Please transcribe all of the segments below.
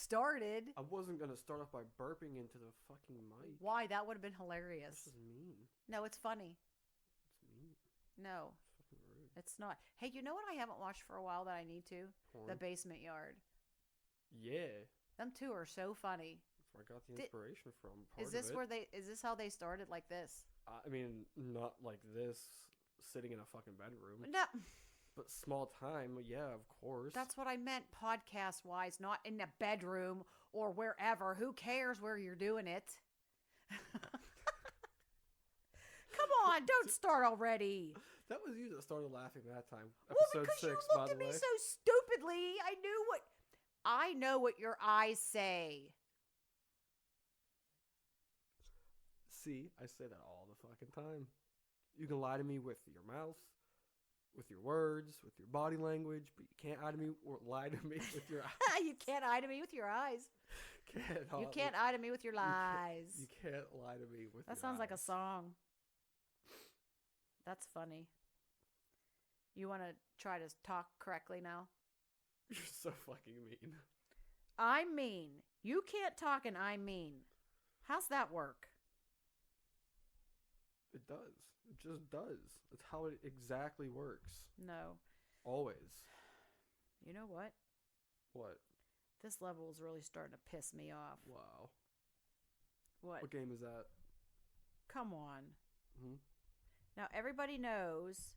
started. I wasn't going to start off by burping into the fucking mic. Why? That would have been hilarious. This is mean. No, it's funny. It's mean. No. It's fucking rude. It's not. Hey, you know what I haven't watched for a while that I need to? Porn. The Basement Yard. Yeah. Them two are so funny. That's where I got the inspiration from. Is this how they started like this? I mean, not like this, sitting in a fucking bedroom. No. But small time, yeah, of course. That's what I meant podcast-wise, not in a bedroom or wherever. Who cares where you're doing it? Come on, don't start already. That was you that started laughing that time. Well, Episode because 6, you looked at me so stupidly. I know what your eyes say. See, I say that all the fucking time. You can lie to me with your mouth, with your words, with your body language, but you can't lie to me with your eyes. You can't lie to me with your eyes. You can't lie to me with your lies. You can't lie to me with That your sounds like a eyes. song. That's funny. You want to try to talk correctly now? You're so fucking mean. I'm mean. You can't talk and I'm mean. How's that work? It does. It just does. That's how it exactly works. No. Always. You know what? What? This level is really starting to piss me off. Wow. What? What game is that? Come on. Hmm? Now, everybody knows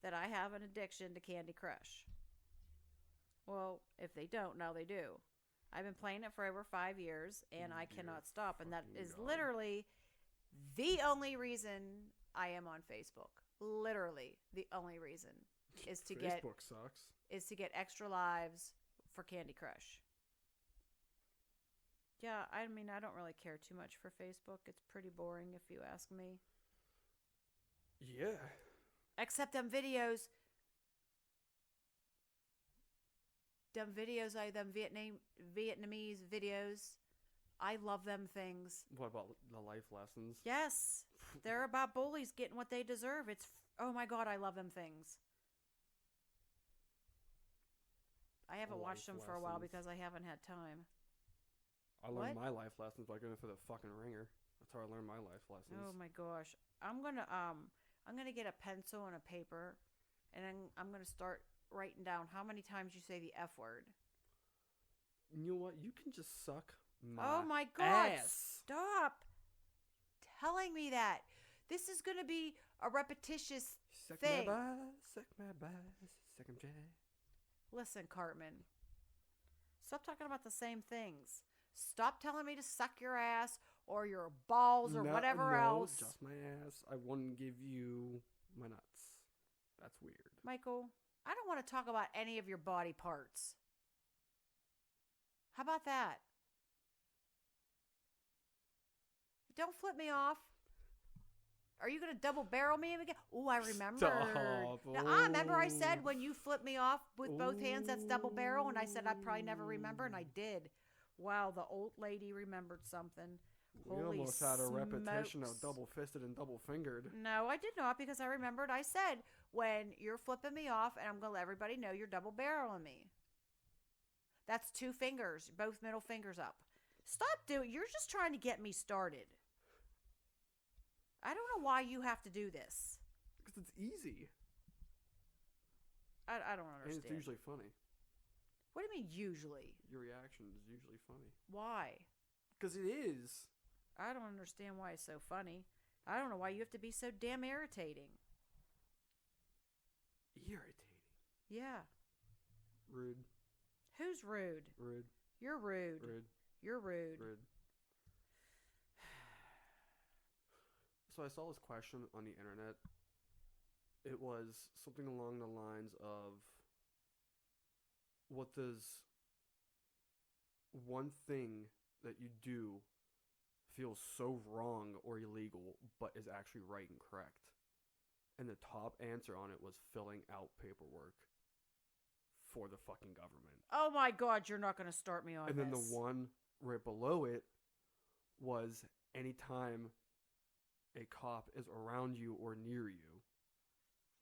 that I have an addiction to Candy Crush. Well, if they don't, now they do. I've been playing it for over 5 years, and I cannot stop. And that is literally the only reason I am on Facebook. Literally, the only reason is to Facebook sucks. Is to get extra lives for Candy Crush. Yeah, I mean, I don't really care too much for Facebook. It's pretty boring if you ask me. Yeah. Except them videos. Them Vietnamese videos. I love them things. What about the life lessons? Yes. They're about bullies getting what they deserve. Oh my God, I love them things. I haven't watched them for a while because I haven't had time. I learned my life lessons by going for the fucking ringer. That's how I learned my life lessons. Oh my gosh. I'm gonna get a pencil and a paper, and then I'm gonna start writing down how many times you say the F word. You know what? You can just suck Oh my God! ass. Stop telling me that. This is gonna be a repetitious thing. Suck my bass, suck 'em dry. Listen, Cartman. Stop talking about the same things. Stop telling me to suck your ass or your balls or whatever else. Just my ass. I wouldn't give you my nuts. That's weird. Michael, I don't want to talk about any of your body parts. How about that? Don't flip me off. Are you going to double barrel me again? Oh, I remember. Stop. Now, I remember I said when you flipped me off with both hands, that's double barrel. And I said I'd probably never remember, and I did. Wow, the old lady remembered something. We Holy almost had a repetition smokes. of double-fisted and double-fingered. No, I did not, because I remembered I said when you're flipping me off, and I'm going to let everybody know you're double barreling me. That's 2 fingers, both middle fingers up. Stop doing. You're just trying to get me started. I don't know why you have to do this. Because it's easy. I don't understand. And it's usually funny. What do you mean usually? Your reaction is usually funny. Why? Because it is. I don't understand why it's so funny. I don't know why you have to be so damn irritating. Irritating. Yeah. Rude. Who's rude? Rude. You're rude. Rude. You're rude. Rude. So I saw this question on the internet. It was something along the lines of, what does one thing that you do feel so wrong or illegal but is actually right and correct? And the top answer on it was filling out paperwork for the fucking government. Oh my God, you're not going to start me on And this. then the one right below it was anytime a cop is around you or near you,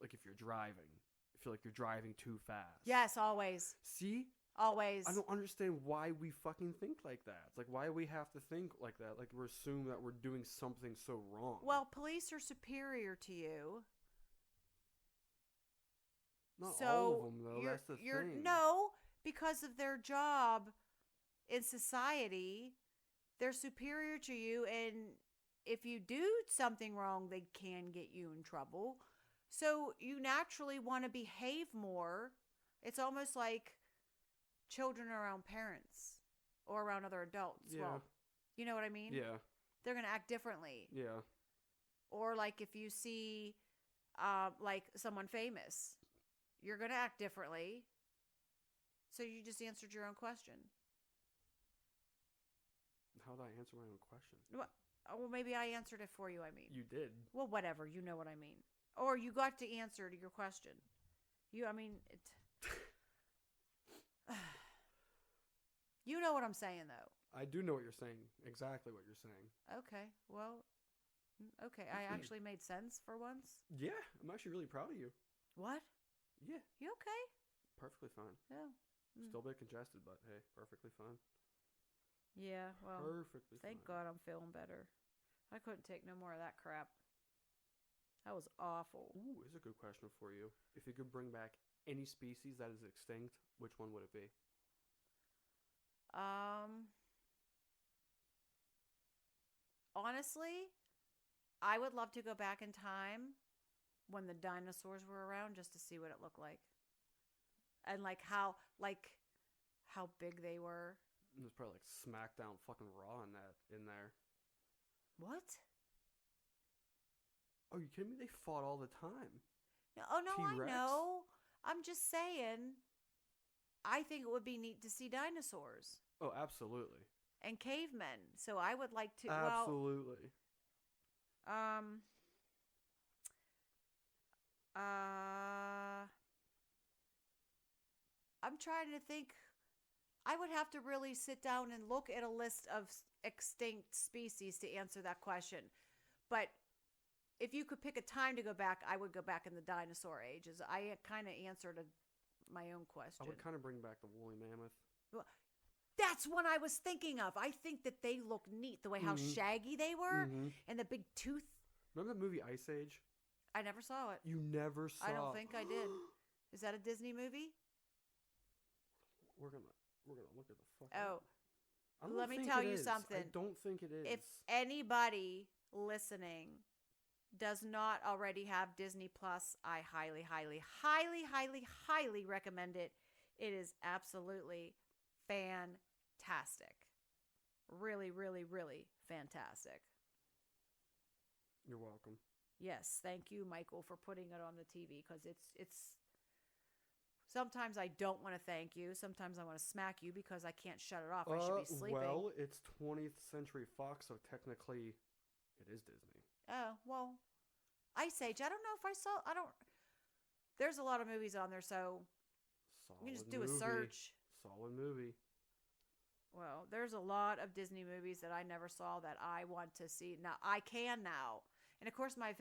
like if you're driving, I feel like you're driving too fast. Yes, always. See, Always. I don't understand why we fucking think like that. It's like, why we have to think like that? Like, we're assuming that we're doing something so wrong. Well, police are superior to you. Not So all of them, though. That's the thing. No, because of their job in society, they're superior to you, and if you do something wrong, they can get you in trouble. So you naturally want to behave more. It's almost like children around parents or around other adults. Yeah. Well, you know what I mean? Yeah. They're going to act differently. Yeah. Or like if you see like someone famous, you're going to act differently. So you just answered your own question. How did I answer my own question? Well, maybe I answered it for you, I mean. You did. Well, whatever. You know what I mean. Or you got to answer to your question. You know what I'm saying, though. I do know what you're saying. Exactly what you're saying. Okay. Well, okay. I actually made sense for once. Yeah. I'm actually really proud of you. What? Yeah. You okay? Perfectly fine. Yeah. Still a bit congested, but hey, perfectly fine. Yeah, well, Perfectly thank fine. God I'm feeling better. I couldn't take no more of that crap. That was awful. Ooh, here's a good question for you. If you could bring back any species that is extinct, which one would it be? Honestly, I would love to go back in time when the dinosaurs were around just to see what it looked like. And how big they were. There's probably like SmackDown fucking Raw in there. What? Oh, you kidding me? They fought all the time. No, oh no, T-Rex? I know. I'm just saying. I think it would be neat to see dinosaurs Oh, absolutely. and cavemen. So I would like to. Absolutely. Well, I'm trying to think. I would have to really sit down and look at a list of extinct species to answer that question. But if you could pick a time to go back, I would go back in the dinosaur ages. I kind of answered my own question. I would kind of bring back the woolly mammoth. Well, that's what I was thinking of. I think that they look neat, the way how shaggy they were and the big tooth. Remember that movie Ice Age? I never saw it. You never saw it? I don't think I did. Is that a Disney movie? We're gonna look at the fuck. Oh, I don't let me think tell it you is. something. I don't think it is. If anybody listening does not already have Disney Plus, I highly, highly, highly, highly, highly recommend it. It is absolutely fantastic. Really, really, really fantastic. You're welcome. Yes, thank you, Michael, for putting it on the TV, because it's. Sometimes I don't want to thank you. Sometimes I want to smack you because I can't shut it off. I should be sleeping. Well, it's 20th Century Fox, so technically it is Disney. Oh, well, Ice Age. I don't know if I saw. There's a lot of movies on there, so you can just do a search. Solid movie. Well, there's a lot of Disney movies that I never saw that I want to see. Now, I can now. And of course, my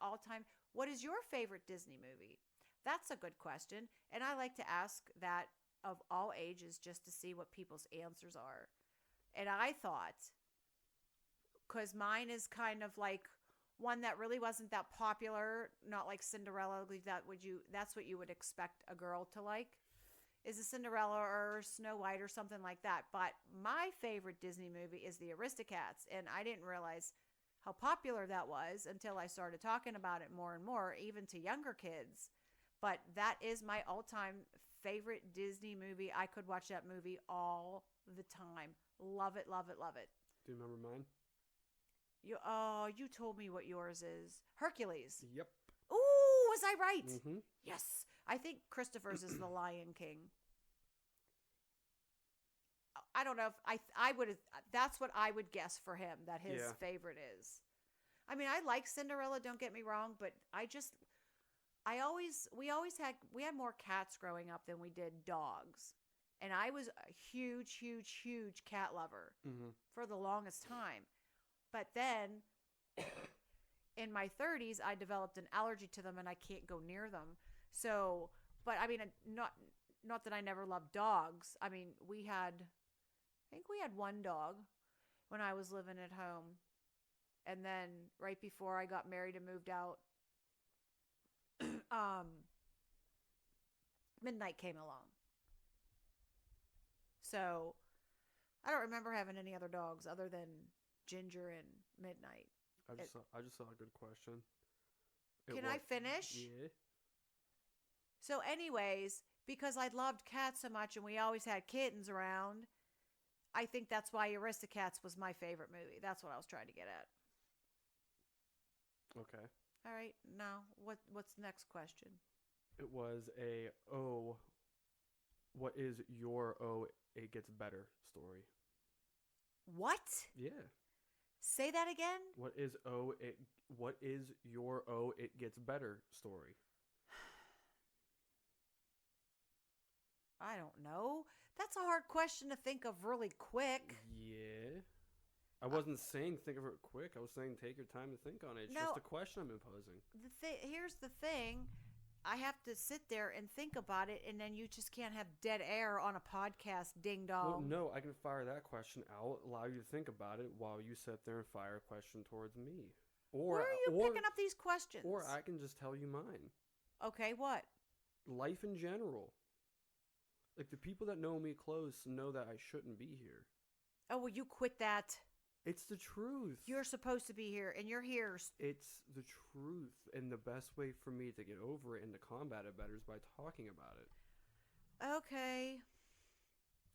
all-time, what is your favorite Disney movie? That's a good question. And I like to ask that of all ages just to see what people's answers are. And I thought, because mine is kind of like one that really wasn't that popular, not like Cinderella, that's what you would expect a girl to like, is a Cinderella or Snow White or something like that. But my favorite Disney movie is the Aristocats. And I didn't realize how popular that was until I started talking about it more and more, even to younger kids. But that is my all-time favorite Disney movie. I could watch that movie all the time. Love it, love it, love it. Do you remember mine? You told me what yours is. Hercules. Yep. Ooh, was I right? Mm-hmm. Yes. I think Christopher's is The Lion King. I don't know if I would. That's what I would guess for him, that his favorite is. I mean, I like Cinderella, don't get me wrong, but we had more cats growing up than we did dogs. And I was a huge, huge, huge cat lover for the longest time. But then in my 30s, I developed an allergy to them and I can't go near them. So, but I mean, not that I never loved dogs. I mean, I think we had one dog when I was living at home. And then right before I got married and moved out, Midnight came along. So I don't remember having any other dogs other than Ginger and Midnight. I just saw a good question. Can I finish? Yeah. So anyways, because I loved cats so much and we always had kittens around, I think that's why Aristocats was my favorite movie. That's what I was trying to get at. Okay. All right. Now, what's the next question? It was what is your it gets better story? What? Yeah. Say that again? What is your it gets better story? I don't know. That's a hard question to think of really quick. Yeah. I wasn't saying think of it quick. I was saying take your time to think on it. It's just a question I'm imposing. Here's the thing. I have to sit there and think about it, and then you just can't have dead air on a podcast, ding dong. Well, no, I can fire that question out, allow you to think about it while you sit there and fire a question towards me. Where are you picking up these questions? Or I can just tell you mine. Okay, what? Life in general. Like, the people that know me close know that I shouldn't be here. Oh, well, you quit that. It's the truth. You're supposed to be here, and you're here. It's the truth, and the best way for me to get over it and to combat it better is by talking about it. Okay.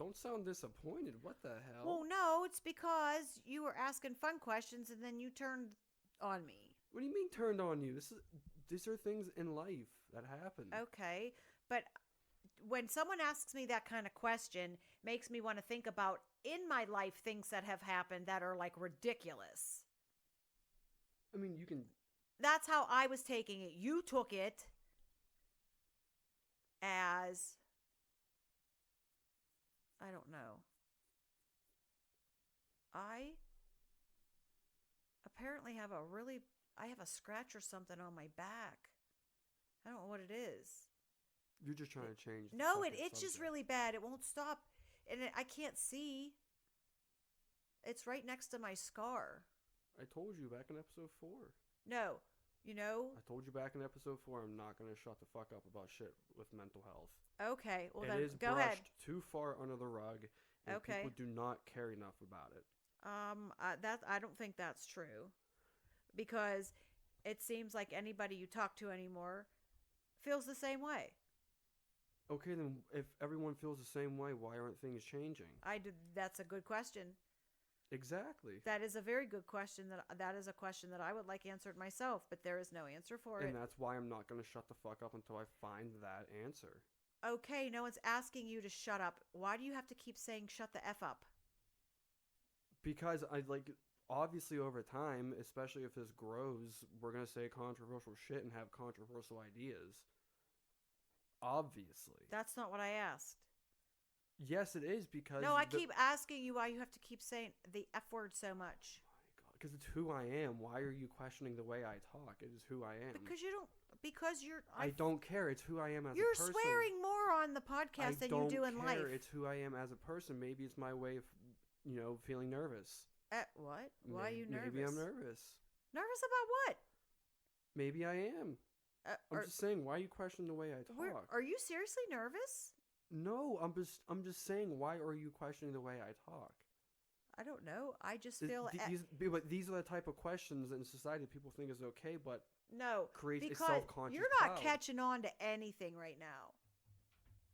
Don't sound disappointed. What the hell? Well, no, it's because you were asking fun questions, and then you turned on me. What do you mean turned on you? These are things in life that happen. Okay, but when someone asks me that kind of question, makes me want to think about in my life things that have happened that are like ridiculous. I mean, you can. That's how I was taking it. You took it as, I don't know. I apparently have I have a scratch or something on my back. I don't know what it is. You're just trying to change. No, it's just really bad. It won't stop. And I can't see. It's right next to my scar. I told you back in episode 4. No, you know. I told you back in episode 4 I'm not going to shut the fuck up about shit with mental health. Okay, well it then is go ahead. too far under the rug, and people do not care enough about it. I don't think that's true, because it seems like anybody you talk to anymore feels the same way. Okay, then if everyone feels the same way, why aren't things changing? That's a good question. Exactly. That is a very good question. That is a question that I would like answered myself, but there is no answer for it. And that's why I'm not going to shut the fuck up until I find that answer. Okay, no one's asking you to shut up. Why do you have to keep saying shut the F up? Because obviously over time, especially if this grows, we're going to say controversial shit and have controversial ideas. Obviously. That's not what I asked. Yes, it is, because... No, I keep asking you why you have to keep saying the F word so much. Oh my God, because it's who I am. Why are you questioning the way I talk? It is who I am. Because you're... I don't care. It's who I am as a person. You're swearing more on the podcast than you do in life. It's who I am as a person. Maybe it's my way of, feeling nervous. What? Why are you nervous? Maybe I'm nervous. Nervous about what? Maybe I am. I'm just saying, why are you questioning the way I talk? Are you seriously nervous? No, I'm just saying, why are you questioning the way I talk? I don't know. I just feel... But these are the type of questions in society people think is okay, but creates a self-conscious you're not cloud. Catching on to anything right now.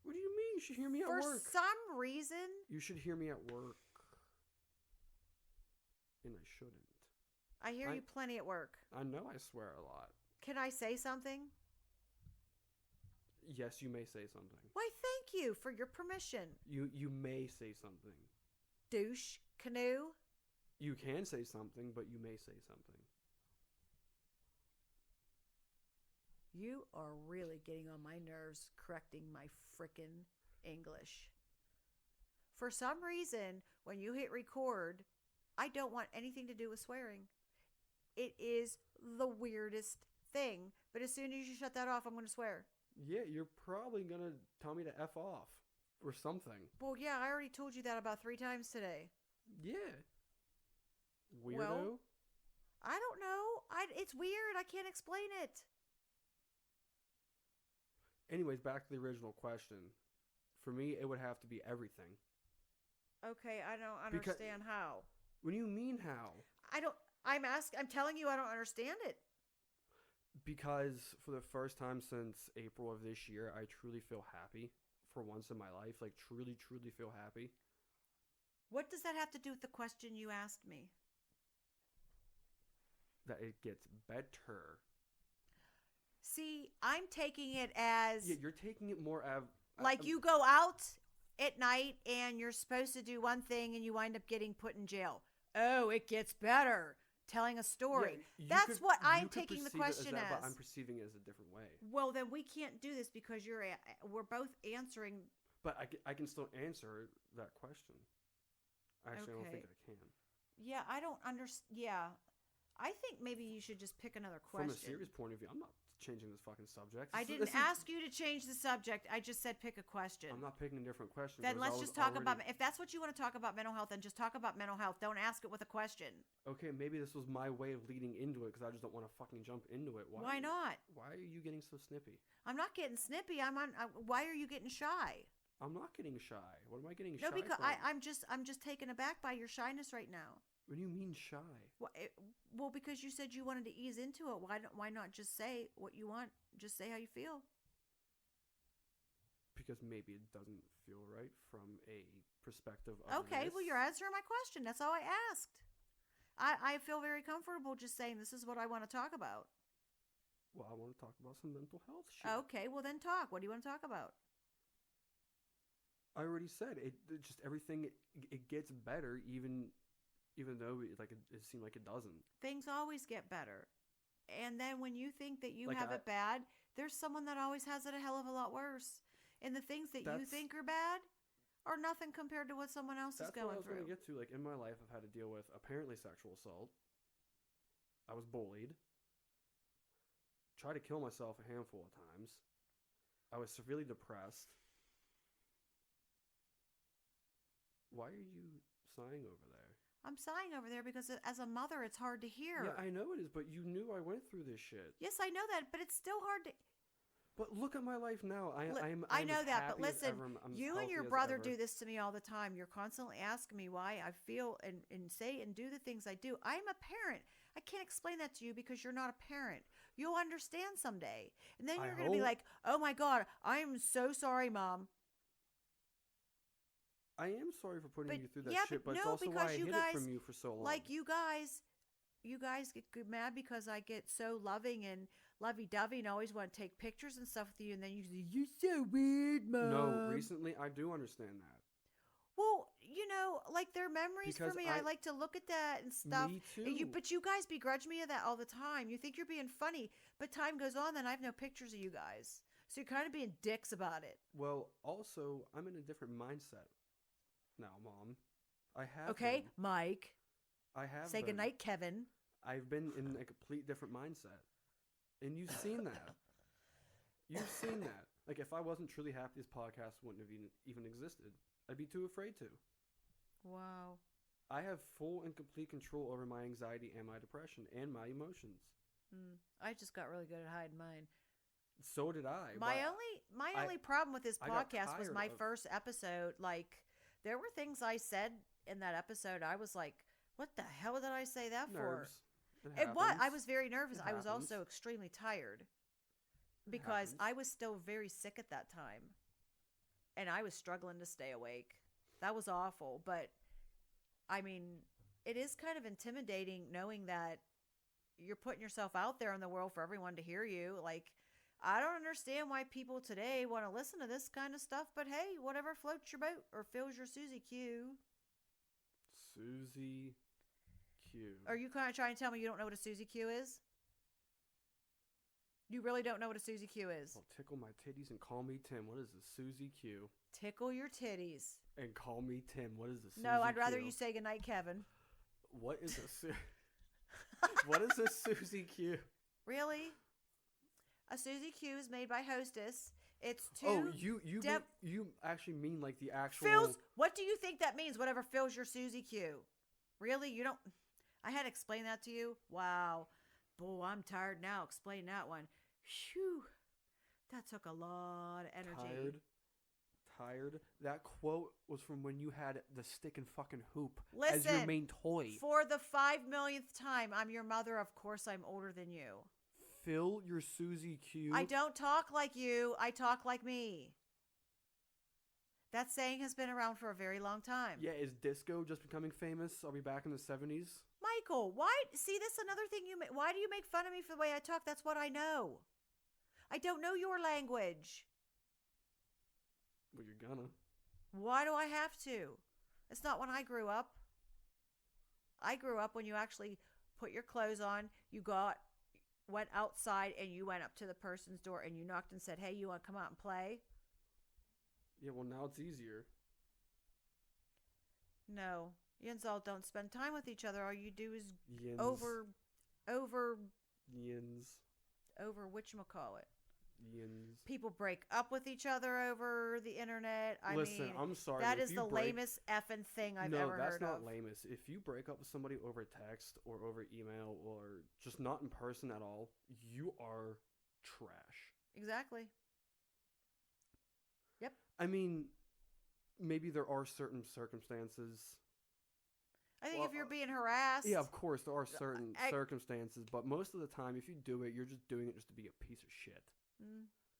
What do you mean? You should hear me at work. For some reason... You should hear me at work. And I shouldn't. I hear you plenty at work. I know I swear a lot. Can I say something? Yes, you may say something. Why, thank you for your permission. You may say something. Douche. Canoe. You can say something, but you may say something. You are really getting on my nerves correcting my frickin' English. For some reason, when you hit record, I don't want anything to do with swearing. It is the weirdest thing. But as soon as you shut that off, I'm going to swear. Yeah, you're probably going to tell me to F off or something. Well, yeah, I already told you that about 3 times today. Yeah. Weirdo? Well, I don't know. It's weird. I can't explain it. Anyways, back to the original question. For me, it would have to be everything. Okay, I don't understand how. What do you mean how? I'm telling you I don't understand it. Because for the first time since April of this year, I truly feel happy for once in my life. Like, truly, truly feel happy. What does that have to do with the question you asked me? That it gets better. See, I'm taking it as... Yeah, you're taking it more as... Like you go out at night and you're supposed to do one thing and you wind up getting put in jail. Oh, it gets better. Telling a story. Yeah, That's what I'm taking the question as. But I'm perceiving it as a different way. Well, then we can't do this because we're both answering. But I can still answer that question. Actually, Okay. I don't think I can. Yeah, I don't understand. Yeah. I think maybe you should just pick another question. From a serious point of view, I'm not changing this fucking subject. I didn't ask you to change the subject. I just said pick a question. I'm not picking a different question. Then let's just talk about... If that's what you want to talk about mental health, then just talk about mental health. Don't ask it with a question. Okay, maybe this was my way of leading into it because I just don't want to fucking jump into it. Why not? Why are you getting so snippy? I'm not getting snippy. Why are you getting shy? I'm not getting shy. What am I getting shy No, because from? I'm just taken aback by your shyness right now. What do you mean shy? Well, because you said you wanted to ease into it. Why not just say what you want? Just say how you feel. Because maybe it doesn't feel right from a perspective of Okay, this. well, you're answering my question. That's all I asked. I feel very comfortable just saying this is what I want to talk about. Well, I want to talk about some mental health shit. Okay, well then talk. What do you want to talk about? I already said it. Just everything. It gets better, even though it seemed like it doesn't. Things always get better. And then when you think that you have it bad, there's someone that always has it a hell of a lot worse. And the things that you think are bad are nothing compared to what someone else is going through. That's what I was going to get to. Like, in my life, I've had to deal with apparently sexual assault. I was bullied. Tried to kill myself a handful of times. I was severely depressed. Why are you sighing over there? I'm sighing over there because as a mother, it's hard to hear. Yeah, I know it is, but you knew I went through this shit. Yes, I know that, but it's still hard to... But look at my life now. I'm I know as that, but happy as listen, ever. I'm you and healthy your as brother ever. do this to me all the time. You're constantly asking me why I feel and say and do the things I do. I'm a parent. I can't explain that to you because you're not a parent. You'll understand someday. And then you're going to be like, oh my God, I'm so sorry, Mom. I am sorry for putting you through that shit, but no, it's also why I hid it guys, from you for so long. Like you guys get mad because I get so loving and lovey-dovey and always want to take pictures and stuff with you, and then you say, you're so weird, Mom. No, recently I do understand that. Well, like they're memories Because for me. I like to look at that and stuff. Me too. But you guys begrudge me of that all the time. You think you're being funny, but time goes on, then I have no pictures of you guys. So you're kind of being dicks about it. Well, also, I'm in a different mindset now, Mom. I have Okay, been. Mike. I have Say been. goodnight, Kevin. I've been in a complete different mindset. And you've seen that. You've seen that. Like, if I wasn't truly happy, this podcast wouldn't have even existed. I'd be too afraid to. Wow. I have full and complete control over my anxiety and my depression and my emotions. I just got really good at hiding mine. So did I. My only problem with this podcast was my first episode. Like, there were things I said in that episode. I was like, what the hell did I say that for? It was. I was very nervous. I was also extremely tired because I was still very sick at that time. And I was struggling to stay awake. That was awful. But, I mean, it is kind of intimidating knowing that you're putting yourself out there in the world for everyone to hear you. Like, I don't understand why people today want to listen to this kind of stuff. But, hey, whatever floats your boat or fills your Susie Q. Susie Q. Are you kind of trying to tell me you don't know what a Susie Q is? You really don't know what a Susie Q is? Well, tickle my titties and call me Tim. What is a Susie Q? Tickle your titties. And call me Tim. What is a Susie No, I'd rather Q? you say goodnight, Kevin. What is a What is a Susie Q? Really? A Susie Q is made by Hostess. It's two. Oh, you actually mean like the actual fills. What do you think that means? Whatever fills your Susie Q. Really? You don't. I had to explain that to you. Wow. Boy, I'm tired now. Explain that one. Phew. That took a lot of energy. Tired. That quote was from when you had the stick and fucking hoop as Listen, your main toy. For the 5 millionth time, I'm your mother. Of course, I'm older than you. Fill your Susie Q. I don't talk like you. I talk like me. That saying has been around for a very long time. Yeah, is disco just becoming famous? Are we back in the 70s? Michael, why? See, this is another thing you make. Why do you make fun of me for the way I talk? That's what I know. I don't know your language. Well, you're gonna. Why do I have to? It's not when I grew up. I grew up when you actually put your clothes on, went outside, and you went up to the person's door and you knocked and said, hey, you want to come out and play? Yeah, well, now it's easier. No. Yins all don't spend time with each other. All you do is Yins. over Yins. whatchamacallit. Yins. People break up with each other over the internet. Listen, I'm sorry. That is the lamest effing thing I've ever heard of. No, that's not lamest. If you break up with somebody over text or over email or just not in person at all, you are trash. Exactly. Yep. I mean, maybe there are certain circumstances. I think if you're being harassed. Yeah, of course, there are certain circumstances, but most of the time, if you do it, you're just doing it just to be a piece of shit.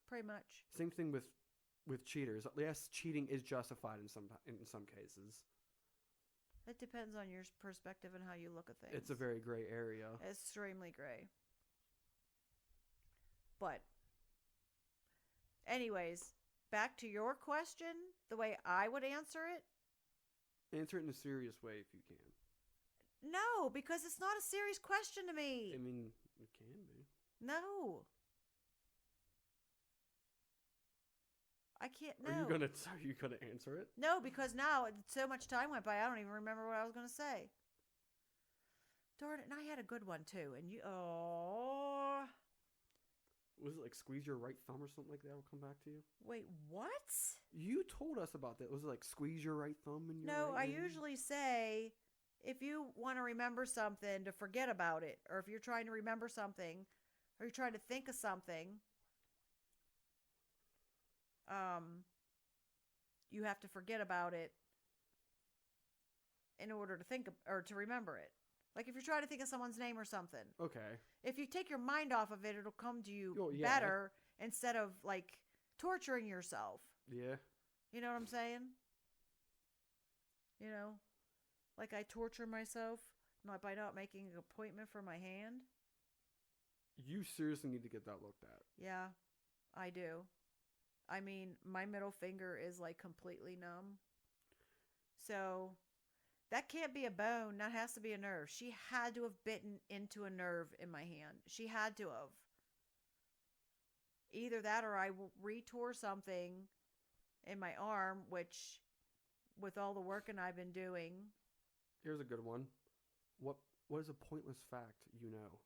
Pretty much. Same thing with cheaters. Yes, cheating is justified in some cases. It depends on your perspective and how you look at things. It's a very gray area. Extremely gray. But, anyways, back to your question, the way I would answer it. Answer it in a serious way if you can. No, because it's not a serious question to me. I mean, it can be. No. I can't. No. Are you gonna answer it? No, because now so much time went by, I don't even remember what I was gonna say. Darn it! And I had a good one too. And you, was it like squeeze your right thumb or something like that? Will come back to you. Wait, what? You told us about that. Was it like squeeze your right thumb in your No, right I hand? usually say if you want to remember something, to forget about it, or if you're trying to remember something, or you're trying to think of something. You have to forget about it in order to think or to remember it. Like if you're trying to think of someone's name or something. Okay. If you take your mind off of it, it'll come to you yeah. better instead of like torturing yourself. Yeah. You know what I'm saying? You know, like I torture myself by not making an appointment for my hand. You seriously need to get that looked at. Yeah, I do. I mean, my middle finger is like completely numb. So that can't be a bone. That has to be a nerve. She had to have bitten into a nerve in my hand. She had to have. Either that or I retore something in my arm, which with all the working I've been doing. Here's a good one. What is a pointless fact you know?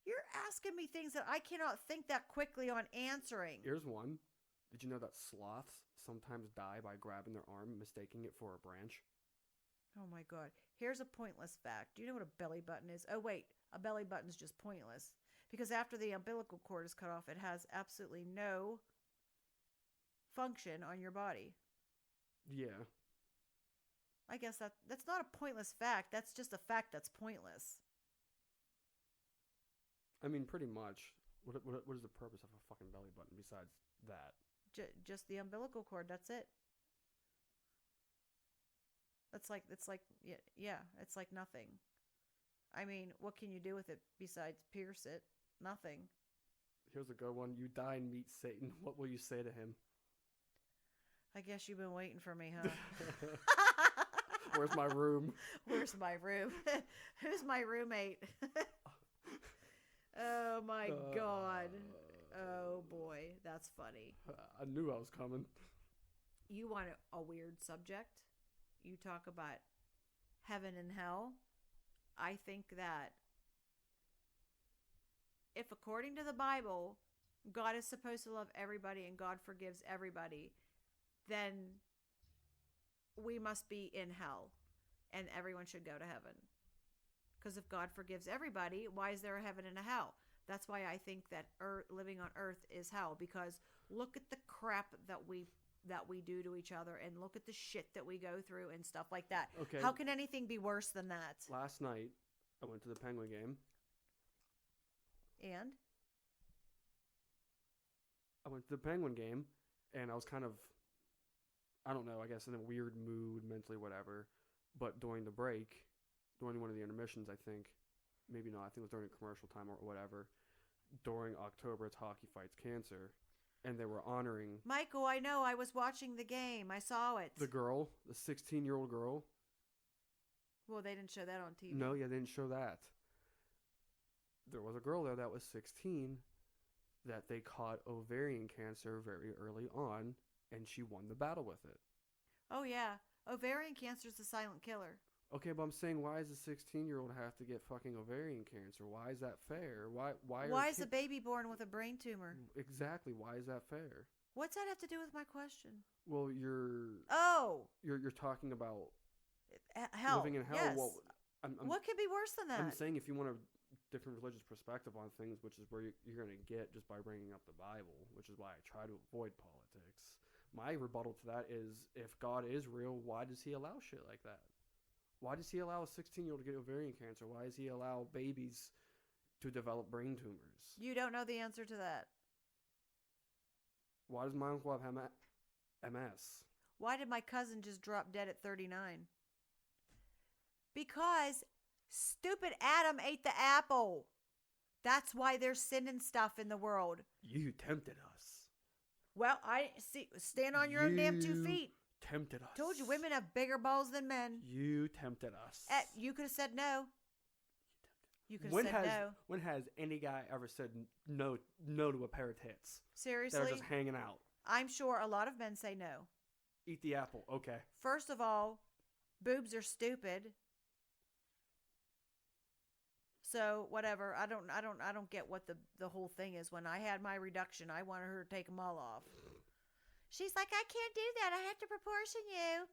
You're asking me things that I cannot think that quickly on answering. Here's one. Did you know that sloths sometimes die by grabbing their arm and mistaking it for a branch? Oh my God. Here's a pointless fact. Do you know what a belly button is? Oh wait, a belly button's just pointless. Because after the umbilical cord is cut off, it has absolutely no function on your body. Yeah. I guess that's not a pointless fact. That's just a fact that's pointless. I mean, pretty much. What is the purpose of a fucking belly button besides that? Just the umbilical cord. That's it. It's like yeah. It's like nothing. I mean, what can you do with it besides pierce it? Nothing. Here's a good one. You die and meet Satan. What will you say to him? I guess you've been waiting for me, huh? Where's my room? Where's my room? Who's my roommate? Oh my God. Oh boy, that's funny. I knew I was coming. You want a weird subject? You talk about heaven and hell. I think that if according to the Bible, God is supposed to love everybody and God forgives everybody, then we must be in hell and everyone should go to heaven. Because if God forgives everybody, why is there a heaven and a hell? That's why I think that living on earth is hell, because look at the crap that we do to each other, and look at the shit that we go through and stuff like that. Okay. How can anything be worse than that? Last night, I went to the Penguin game. And And I was kind of, I don't know, I guess in a weird mood, mentally, whatever. But during the break, during one of the intermissions, I think, maybe not, I think it was during a commercial time or whatever, during October, it's Hockey Fights Cancer, and they were honoring... Michael, I know, I was watching the game. I saw it. The girl, the 16-year-old girl. Well, they didn't show that on TV. No, yeah, they didn't show that. There was a girl there that was 16 that they caught ovarian cancer very early on, and she won the battle with it. Oh, yeah. Ovarian cancer is a silent killer. Okay, but I'm saying, why does a 16-year-old have to get fucking ovarian cancer? Why is that fair? Why is a baby born with a brain tumor? Exactly. Why is that fair? What's that have to do with my question? Well, you're talking about hell. Living in hell. Yes. Well, what could be worse than that? I'm saying if you want a different religious perspective on things, which is where you're going to get just by bringing up the Bible, which is why I try to avoid politics. My rebuttal to that is, if God is real, why does he allow shit like that? Why does he allow a 16-year-old to get ovarian cancer? Why does he allow babies to develop brain tumors? You don't know the answer to that. Why does my uncle have MS? Why did my cousin just drop dead at 39? Because stupid Adam ate the apple. That's why there's sin and stuff in the world. You tempted us. Well, I see. Stand on your own damn 2 feet. Tempted us. Told you women have bigger balls than men. You tempted us. You could have said no. You could have said no. When has any guy ever said no to a pair of tits? Seriously? They're just hanging out. I'm sure a lot of men say no. Eat the apple. Okay. First of all, boobs are stupid. So whatever. I don't get what the whole thing is. When I had my reduction, I wanted her to take them all off. She's like, I can't do that. I have to proportion you.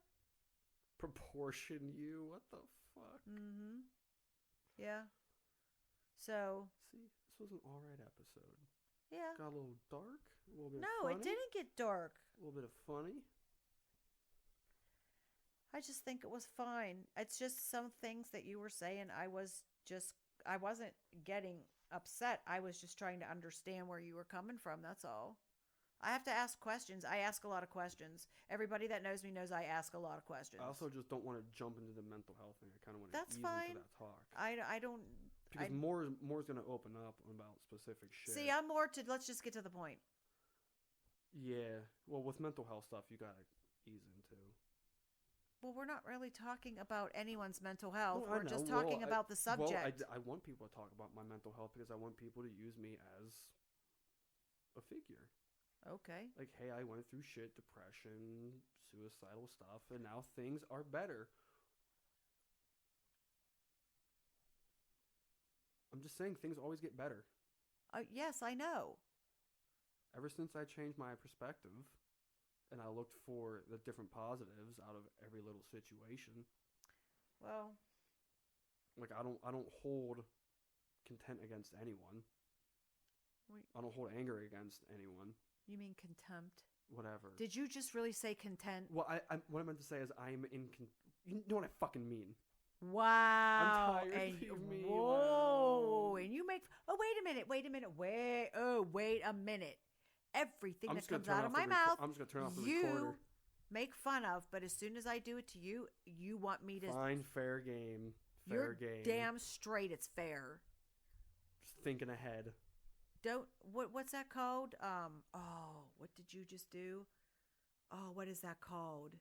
Proportion you? What the fuck? Mm-hmm. Yeah. So. See, this was an alright episode. Yeah. Got a little dark. A little bit No, funny. it didn't get dark. A little bit of funny. I just think it was fine. It's just some things that you were saying. I wasn't getting upset. I was just trying to understand where you were coming from. That's all. I have to ask questions. I ask a lot of questions. Everybody that knows me knows I ask a lot of questions. I also just don't want to jump into the mental health thing. I kind of want to ease fine. into that talk. I don't. Because more is going to open up about specific shit. See, I'm more to, let's just get to the point. Yeah. Well, with mental health stuff, you got to ease into. Well, we're not really talking about anyone's mental health. Well, we're just talking about the subject. I want people to talk about my mental health because I want people to use me as a figure. Okay. Like, hey, I went through shit, depression, suicidal stuff, and now things are better. I'm just saying things always get better. Yes, I know. Ever since I changed my perspective and I looked for the different positives out of every little situation. Well, like I don't hold content against anyone. I don't hold anger against anyone. You mean contempt? Whatever. Did you just really say content? Well, what I meant to say is I'm in. You know what I fucking mean. Wow. I'm tired of me. Whoa. Wow. And you make. Oh, wait a minute. Wait a minute. Everything that comes out of my mouth, I'm just gonna turn off the recorder. You make fun of, but as soon as I do it to you, you want me to. Fine, fair game. You're damn straight. It's fair. Just thinking ahead. Don't what's that called? What did you just do? Oh, what is that called?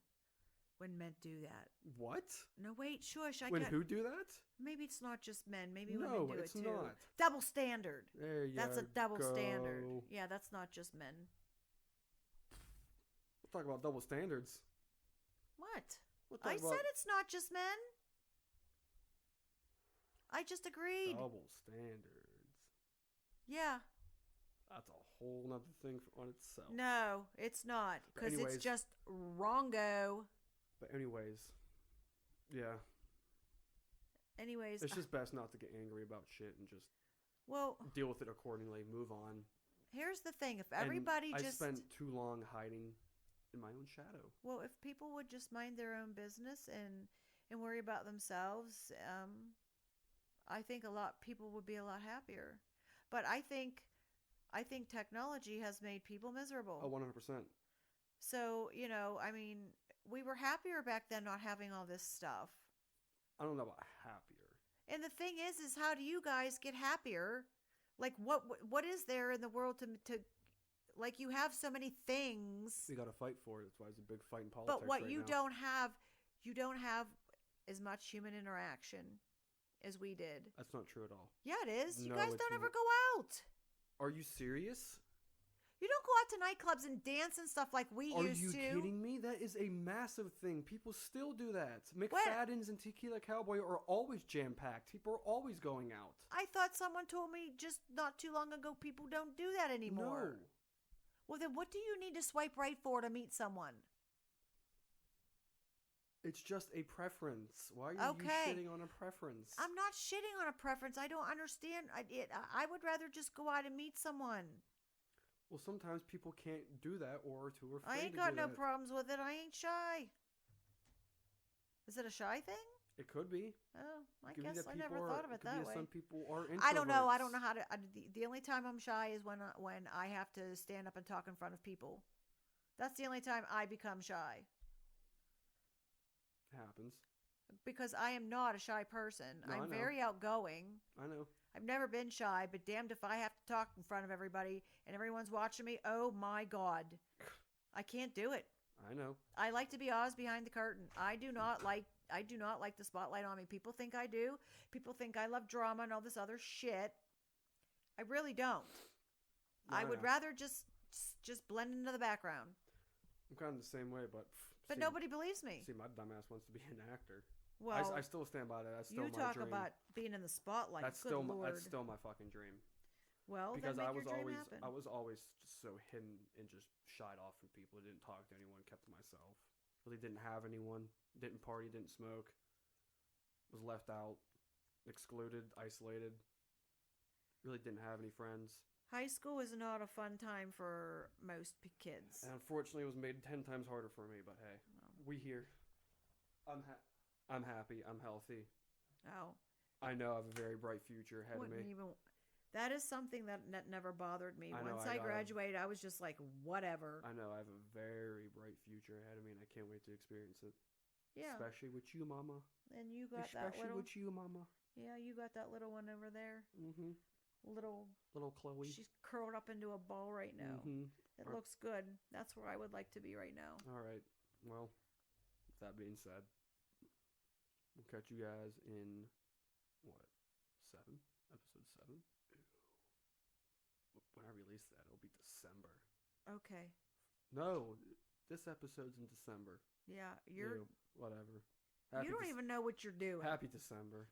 When men do that. What? No, wait, shush. Who do that? Maybe it's not just men. Maybe no, women do it's it too. Not. Double standard. There you That's a double go. standard. Yeah, that's not just men. We'll talk about double standards. What? I said it's not just men. I just agreed. Double standards. Yeah. That's a whole nother thing on itself. No, it's not. Because it's anyways- just wrongo. But anyways, yeah. Anyways, It's just best not to get angry about shit and just well, deal with it accordingly. Move on. here's the thing. If everybody I just... spent too long hiding in my own shadow. Well, if people would just mind their own business and worry about themselves, I think people would be a lot happier. But I think technology has made people miserable. Oh, 100%. So, I mean, we were happier back then not having all this stuff. I don't know about happier. And the thing is how do you guys get happier? Like, what is there in the world to like, you have so many things. We got to fight for it. That's why it's a big fight in politics. But what right you now. you don't have as much human interaction as we did. That's not true at all. Yeah, it is. You No, guys it's don't ever not. go out. Are you serious? You don't go out to nightclubs and dance and stuff like we Are used you to. kidding me? That is a massive thing. People still do that. McFadden's and Tequila Cowboy are always jam-packed. People are always going out. I thought someone told me just not too long ago people don't do that anymore. No. Well, then what do you need to swipe right for to meet someone? It's just a preference. Why are you Okay. shitting on a preference? I'm not shitting on a preference. I don't understand. I would rather just go out and meet someone. Well, sometimes people can't do that or are too afraid I ain't to got do no that. problems with it. I ain't shy. Is it a shy thing? It could be. Oh, I Could be guess that I never people thought are- of it could be that that way. Some people are introverts. I don't know. I don't know how to. The only time I'm shy is when I have to stand up and talk in front of people. That's the only time I become shy. Happens. Because I am not a shy person. No, I I'm know. very outgoing. I know. I've never been shy, but damned if I have to talk in front of everybody and everyone's watching me. Oh my God. I can't do it. I know. I like to be Oz behind the curtain. I do not like the spotlight on me. People think I do. People think I love drama and all this other shit. I really don't. No, I I would know. rather just blend into the background. I'm kind of the same way, but But nobody believes me. See, my dumbass wants to be an actor. Well, I still stand by that. That's still you my talk dream. about being in the spotlight. That's Good still Lord. that's still my fucking dream. Well, Because then I make was your dream always happen. I was always just so hidden and just shied off from people. Didn't talk to anyone. Kept to myself. Really didn't have anyone. Didn't party. Didn't smoke. Was left out, excluded, isolated. Really didn't have any friends. High school is not a fun time for most kids. And unfortunately, it was made 10 times harder for me. But hey, we here. I'm happy. I'm healthy. Oh, I know I have a very bright future ahead of wouldn't me. even. That is something that never bothered me. I know, Once I I got it. graduated, I was just like, whatever. I know I have a very bright future ahead of me, and I can't wait to experience it. Yeah. Especially with you, Mama. And you got that Especially little. with you, Mama. Yeah, you got that little one over there. Mm-hmm. Little. Little Chloe. She's curled up into a ball right now. Mm-hmm. It looks good. That's where I would like to be right now. All right. Well, with that being said, we'll catch you guys in, what, 7? Episode 7? When I release that, it'll be December. Okay. No, this episode's in December. Yeah, you're. Ew, whatever. You don't even know what you're doing. Happy December.